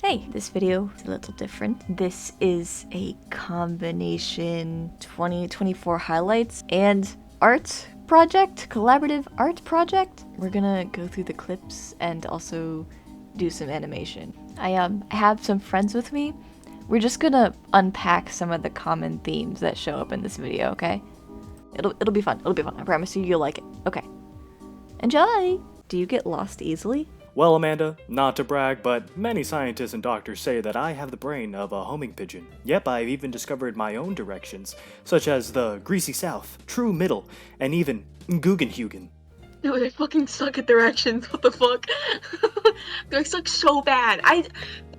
Hey, this video is a little different. This is a combination 2024 highlights and art project, collaborative art project. We're gonna go through the clips and also do some animation. I have some friends with me. We're just gonna unpack some of the common themes that show up in this video, okay? It'll be fun. It'll be fun. I promise you, you'll like it. Okay. Enjoy! Do you get lost easily? Well, Amanda, not to brag, but many scientists and doctors say that I have the brain of a homing pigeon. Yep, I've even discovered my own directions, such as the greasy south, true middle, and even Guggenhugen. Dude, I fucking suck at directions. What the fuck? I suck so bad.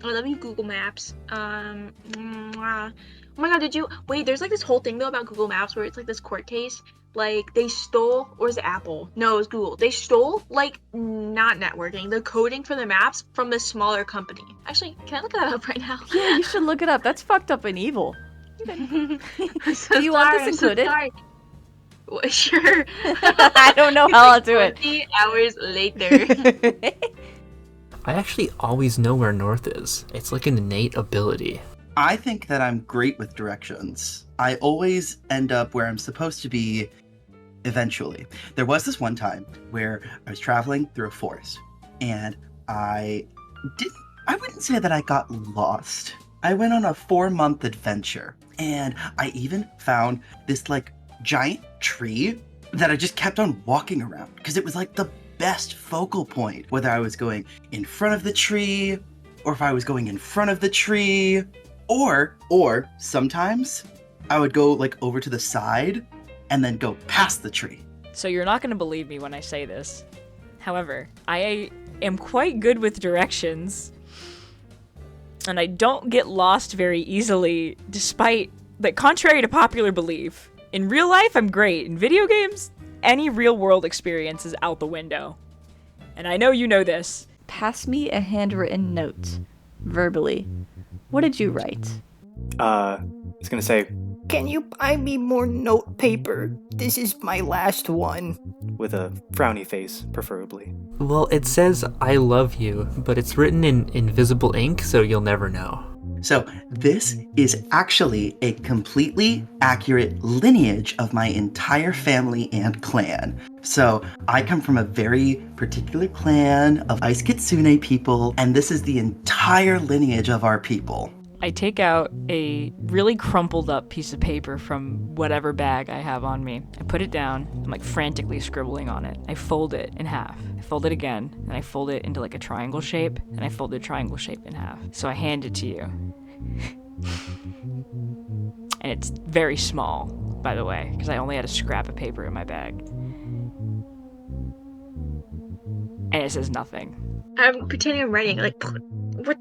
Let me Google Maps. Oh my god, wait, there's like this whole thing though about Google Maps where it's like this court case. Like, they stole, or is it Apple? No, it was Google. They stole, like, not networking, the coding for the maps from this smaller company. Actually, can I look that up right now? Yeah, you should look it up. That's fucked up and evil. Do you want this included? Well, sure. I don't know how I'll do it. 20 hours later. I actually always know where north is. It's like an innate ability. I think that I'm great with directions. I always end up where I'm supposed to be eventually. There was this one time where I was traveling through a forest and I wouldn't say that I got lost. I went on a 4-month adventure and I even found this like giant tree that I just kept on walking around because it was like the best focal point, whether I was going in front of the tree or if I was going in front of the tree, or sometimes I would go like over to the side and then go past the tree. So you're not going to believe me when I say this. However, I am quite good with directions, and I don't get lost very easily, despite that, contrary to popular belief. In real life, I'm great. In video games, any real-world experience is out the window. And I know you know this. Pass me a handwritten note, verbally. What did you write? I was gonna say, Can you buy me more note paper? This is my last one. with a frowny face, preferably. Well, it says I love you, but it's written in invisible ink, so you'll never know. So this is actually a completely accurate lineage of my entire family and clan. So I come from a very particular clan of Ice Kitsune people, and this is the entire lineage of our people. I take out a really crumpled up piece of paper from whatever bag I have on me. I put it down. I'm like frantically scribbling on it. I fold it in half. I fold it again, and I fold it into like a triangle shape, and I fold the triangle shape in half. So I hand it to you. And it's very small, by the way, because I only had a scrap of paper in my bag. And it says nothing. I'm pretending I'm writing, like, what?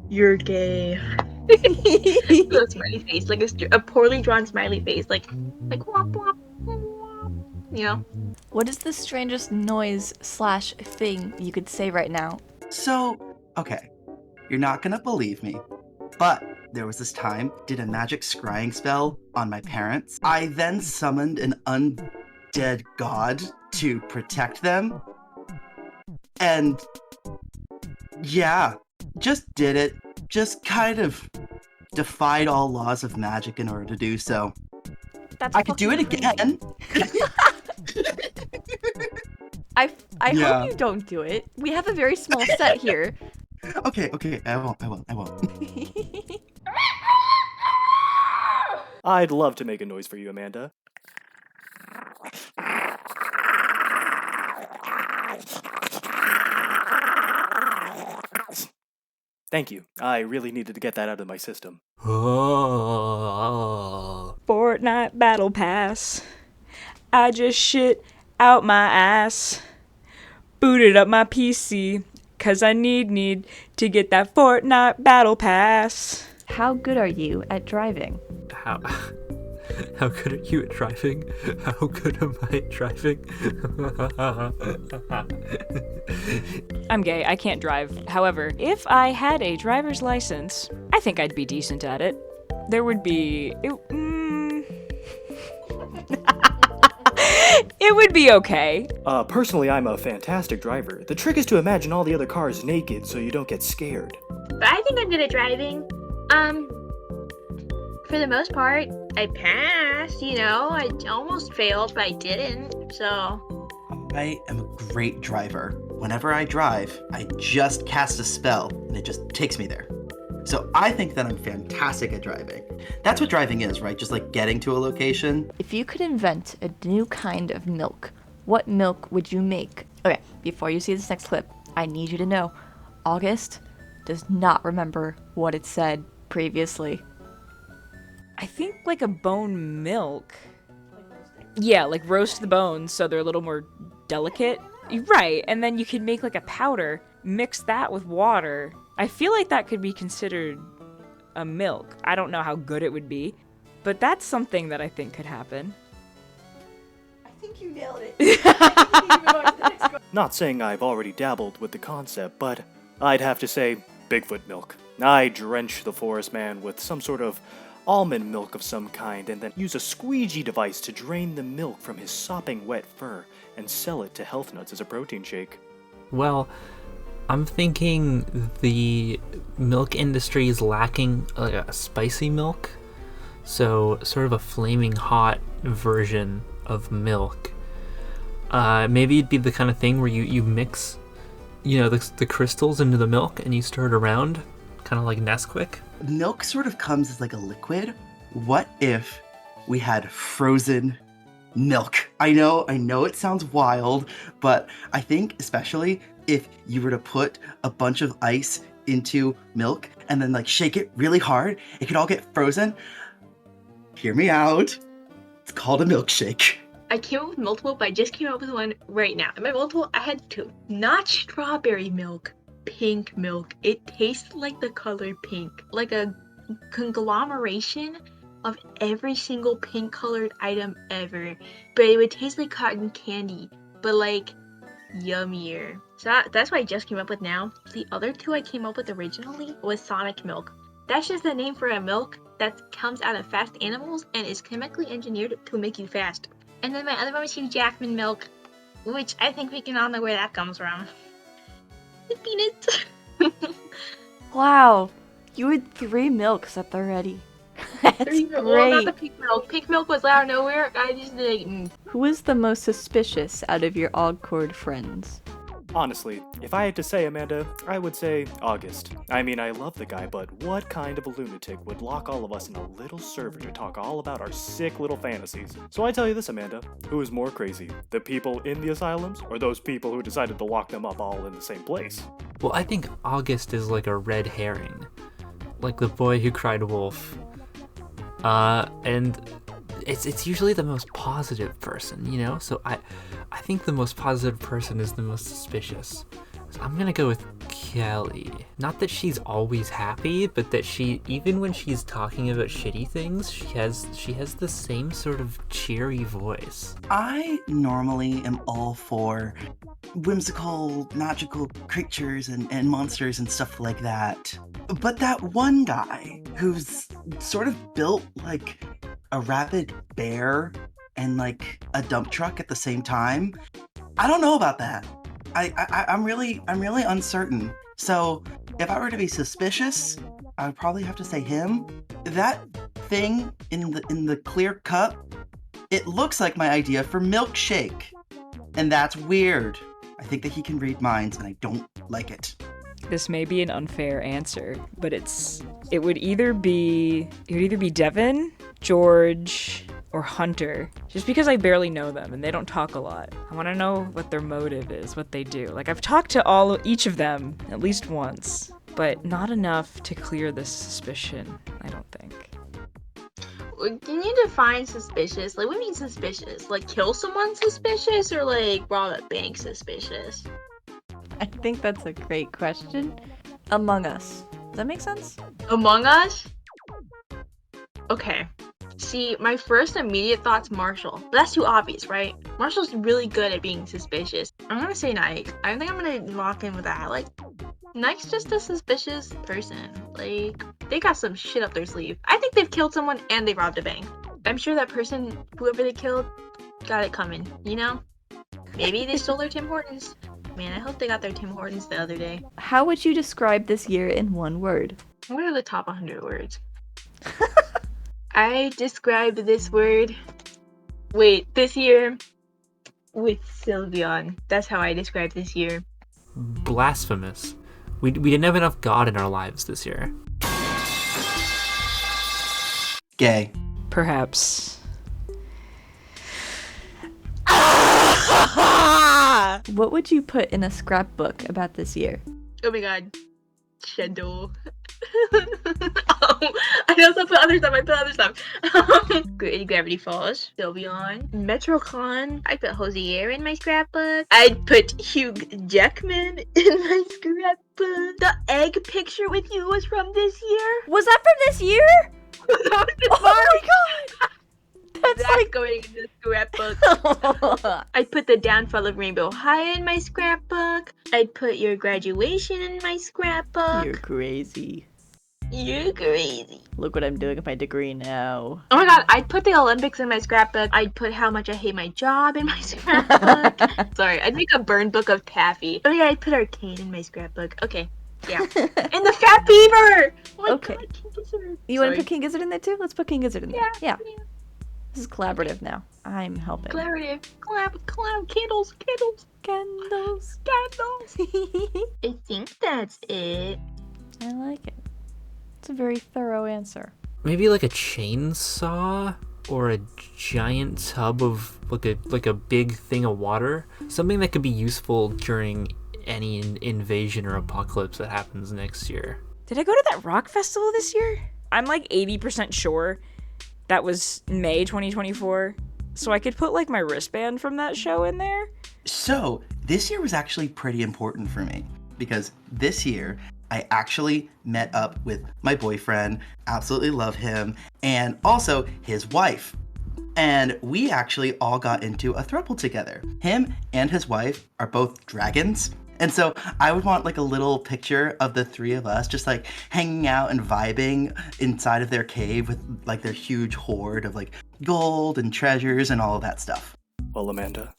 You're gay. A smiley face, like a poorly drawn smiley face, like womp womp womp. You know? What is the strangest noise / thing you could say right now? So, okay, you're not gonna believe me, but there was this time, did a magic scrying spell on my parents. I then summoned an undead god to protect them. And yeah, just did it. Just kind of defied all laws of magic in order to do so. That's I could do it again. I Yeah. hope you don't do it. We have a very small set here. Okay, I won't. I'd love to make a noise for you, Amanda. Thank you. I really needed to get that out of my system. Oh. Fortnite Battle Pass. I just shit out my ass. Booted up my PC, cause I need to get that Fortnite Battle Pass. How good are you at driving? How good are you at driving? How good am I at driving? I'm gay, I can't drive. However, if I had a driver's license, I think I'd be decent at it. There would be... It would be okay. Personally, I'm a fantastic driver. The trick is to imagine all the other cars naked so you don't get scared. But I think I'm good at driving. For the most part, I passed, I almost failed, but I didn't, so... I am a great driver. Whenever I drive, I just cast a spell, and it just takes me there. So I think that I'm fantastic at driving. That's what driving is, right? Just like getting to a location. If you could invent a new kind of milk, what milk would you make? Okay, before you see this next clip, I need you to know, August does not remember what it said previously. I think like a bone milk. Yeah, like roast the bones so they're a little more delicate. Right, and then you could make like a powder, mix that with water. I feel like that could be considered a milk. I don't know how good it would be, but that's something that I think could happen. I think you nailed it. Not saying I've already dabbled with the concept, but I'd have to say Bigfoot milk. I drench the forest man with some sort of almond milk of some kind and then use a squeegee device to drain the milk from his sopping wet fur and sell it to health nuts as a protein shake. Well, I'm thinking the milk industry is lacking a spicy milk, so sort of a flaming hot version of milk. Maybe it'd be the kind of thing where you mix, the crystals into the milk and you stir it around, kind of like Nesquik. Milk sort of comes as like a liquid. What if we had frozen milk? I know it sounds wild, but I think especially if you were to put a bunch of ice into milk and then like shake it really hard, it could all get frozen. Hear me out. It's called a milkshake. I came up with multiple, but I just came up with one right now. In my multiple, I had two. Not strawberry milk, pink milk. It tastes like the color pink. Like a conglomeration of every single pink colored item ever. But it would taste like cotton candy, but like yummier. So that's what I just came up with now. The other two I came up with originally was Sonic milk. That's just the name for a milk that comes out of fast animals and is chemically engineered to make you fast. And then my other one was Hugh Jackman milk, which I think we can all know where that comes from. The peanuts. Wow, you had 3 milks at the ready. That's great. Well, not the pink milk. Pink milk was out of nowhere. I just like. Who is the most suspicious out of your Ogcord friends? Honestly, if I had to say, Amanda, I would say August. I mean, I love the guy, but what kind of a lunatic would lock all of us in a little server to talk all about our sick little fantasies? So I tell you this, Amanda, who is more crazy, the people in the asylums or those people who decided to lock them up all in the same place? Well, I think August is like a red herring, like the boy who cried wolf. And it's usually the most positive person, So I think the most positive person is the most suspicious. So I'm gonna go with Kelly. Not that she's always happy, but that she, even when she's talking about shitty things, she has the same sort of cheery voice. I normally am all for whimsical, magical creatures and monsters and stuff like that. But that one guy who's sort of built like a rabid bear and like a dump truck at the same time, I don't know about that. I'm really uncertain. So if I were to be suspicious, I would probably have to say him. That thing in the clear cup, it looks like my idea for milkshake, and that's weird. I think that he can read minds, and I don't like it. This may be an unfair answer, but it would either be Devin, George, or Hunter, just because I barely know them and they don't talk a lot. I want to know what their motive is, what they do. Like, I've talked to each of them at least once, but not enough to clear this suspicion, I don't think. Can you define suspicious? Like, what do you mean suspicious? Like, kill someone suspicious, or like rob a bank suspicious? I think that's a great question. Among Us. Does that make sense? Among Us? Okay. See, my first immediate thought's Marshall. But that's too obvious, right? Marshall's really good at being suspicious. I'm gonna say Nike. I think I'm gonna lock in with that. Like, Nike's just a suspicious person. Like, they got some shit up their sleeve. I think they've killed someone and they robbed a bank. I'm sure that person, whoever they killed, got it coming, you know? Maybe they stole their Tim Hortons. Man, I hope they got their Tim Hortons the other day. How would you describe this year in one word? What are the top 100 words? I describe this word, this year with Sylveon. That's how I describe this year. Blasphemous. We didn't have enough God in our lives this year. Gay. Perhaps. What would you put in a scrapbook about this year? Oh my god. Shadow. I also put other stuff. Gravity Falls, Sylveon, Metrocon. I put Hosier in my scrapbook. I'd put Hugh Jackman in my scrapbook. The egg picture with you was from this year. Was that from this year? That was Oh my god! That's That's going in the scrapbook. like... I'd put the downfall of Rainbow High in my scrapbook. I'd put your graduation in my scrapbook. You're crazy. You're crazy. Look what I'm doing with my degree now. Oh my god, I'd put the Olympics in my scrapbook. I'd put how much I hate my job in my scrapbook. Sorry, I'd make a burn book of Taffy. Oh yeah, I'd put Arcane in my scrapbook. Okay, yeah. And the Fat Beaver! Oh my Okay. god, King Gizzard. You want to Sorry. put King Gizzard in there too? Let's put King Gizzard in there. Yeah. Yeah. This is collaborative now. I'm helping. Collaborative. Collab, candles. Candles. I think that's it. I like it. It's a very thorough answer. Maybe like a chainsaw or a giant tub of like a big thing of water. Something that could be useful during any invasion or apocalypse that happens next year. Did I go to that rock festival this year? I'm like 80% sure that was May 2024. So I could put like my wristband from that show in there. So, this year was actually pretty important for me because this year I actually met up with my boyfriend, absolutely love him, and also his wife. And we actually all got into a throuple together. Him and his wife are both dragons. And so I would want like a little picture of the three of us just like hanging out and vibing inside of their cave with like their huge hoard of like gold and treasures and all of that stuff. Well, Amanda,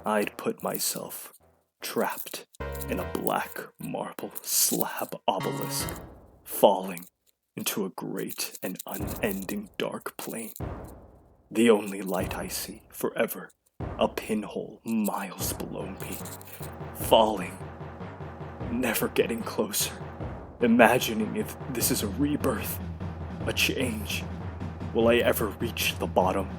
I'd put myself trapped in a black marble slab obelisk, falling into a great and unending dark plane. The only light I see forever, a pinhole miles below me, falling, never getting closer, imagining if this is a rebirth, a change. Will I ever reach the bottom,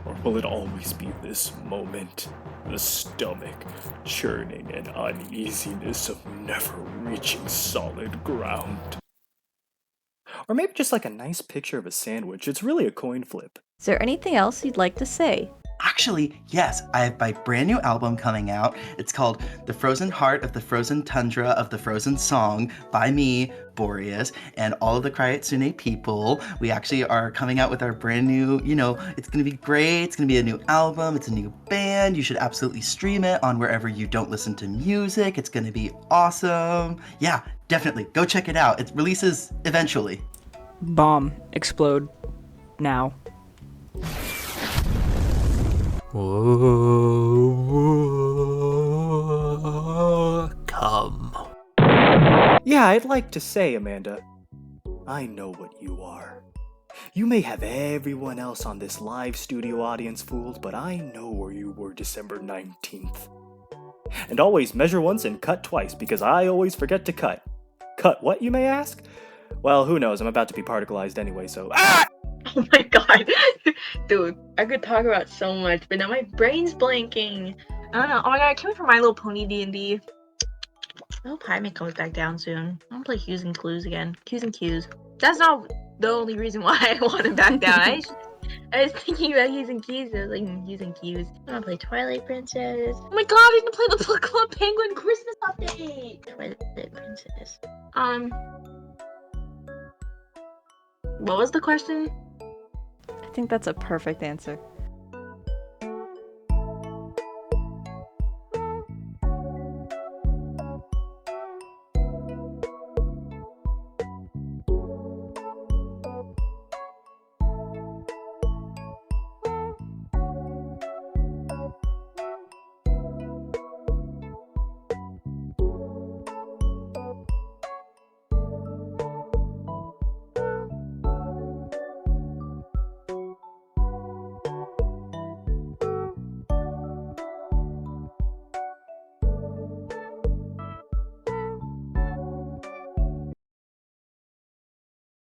or will it always be this moment? The stomach churning and uneasiness of never reaching solid ground. Or maybe just like a nice picture of a sandwich. It's really a coin flip. Is there anything else you'd like to say? Actually, yes, I have my brand new album coming out. It's called The Frozen Heart of the Frozen Tundra of the Frozen Song by me, Boreas, and all of the Cryetsune people. We actually are coming out with our brand new, it's going to be great. It's going to be a new album. It's a new band. You should absolutely stream it on wherever you don't listen to music. It's going to be awesome. Yeah, definitely. Go check it out. It releases eventually. Bomb. Explode. Now. Whoa, come. Yeah, I'd like to say, Amanda, I know what you are. You may have everyone else on this live studio audience fooled, but I know where you were December 19th. And always measure once and cut twice, because I always forget to cut. Cut what, you may ask? Well, who knows, I'm about to be particleized anyway, so... Ah! Oh my god. Dude, I could talk about so much, but now my brain's blanking. I don't know. Oh my god, I can't wait for My Little Pony D&D. I hope Jaime comes back down soon. I want to play Hues and Clues again. Q's and Q's. That's not the only reason why I want him back down. I was thinking about Hues and Q's. I was like, Hues and Q's. I want to play Twilight Princess. Oh my god, I didn't play the Book Club Penguin Christmas update. Twilight Princess. What was the question? I think that's a perfect answer.